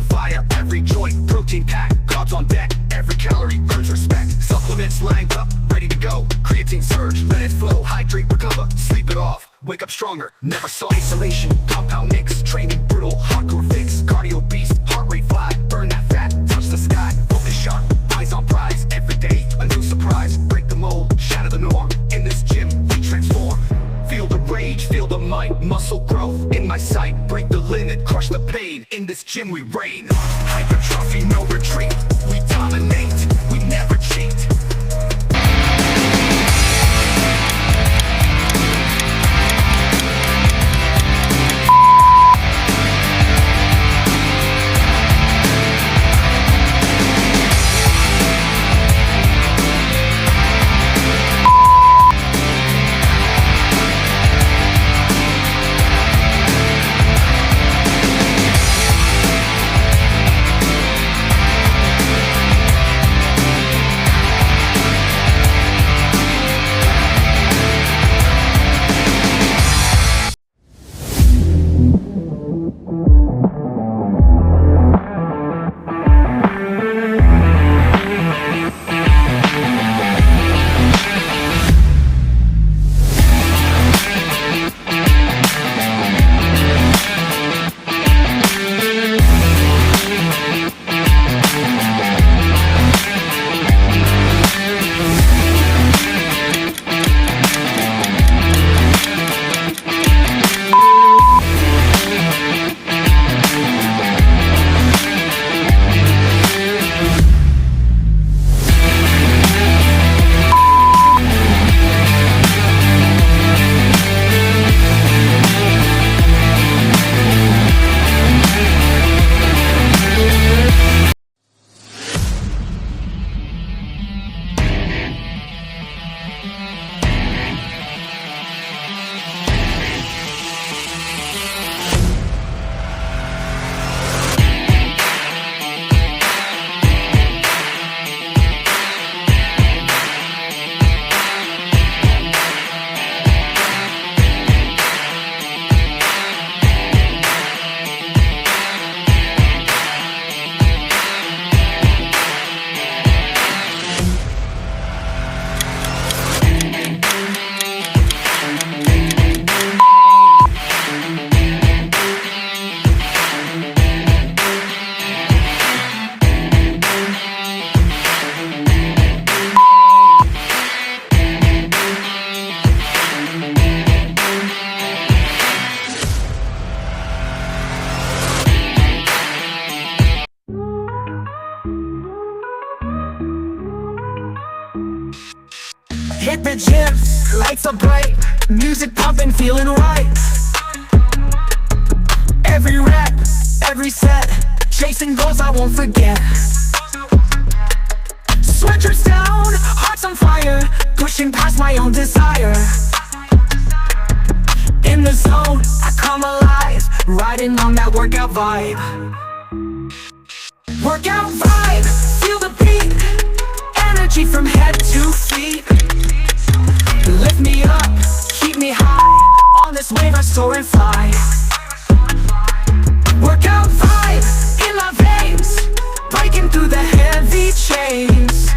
fire, every joint, protein pack, carbs on deck, every calorie earns respect. Supplements lined up, ready to go, creatine surge, let it flow, hydrate, recover, sleep it off, wake up stronger, never saw isolation, compound mix, training brutal, hardcore fix, cardio beast, heart rate fly, burn that fat, touch the sky, focus sharp, eyes on prize, every day, a new surprise, break the mold, shatter the norm, in this gym, we transform. Feel the rage, feel the might, muscle growth in my sight. Break the limit, crush the pain. In this gym we reign. Hypertrophy, no retreat. We dominate, we never cheat. Hit the gym, lights are bright, music pumping, feeling right. Every rep, every set, chasing goals I won't forget. Sweatshirts down, hearts on fire, pushing past my own desire. In the zone, I come alive, riding on that workout vibe. Workout vibe, feel the beat, energy from head to feet. Lift me up, keep me high, on this wave I soar and fly. Workout vibe, in my veins, breaking through the heavy chains.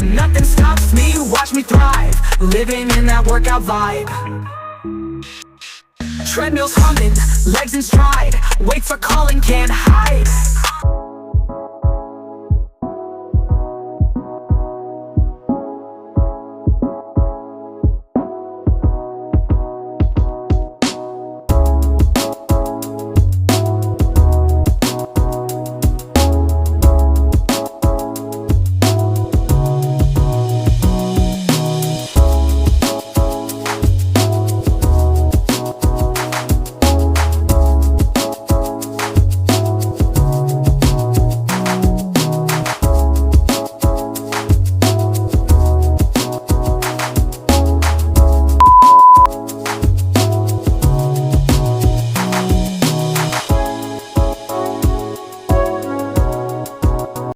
Nothing stops me, watch me thrive, living in that workout vibe. Treadmills humming, legs in stride, weights are calling, can't hide.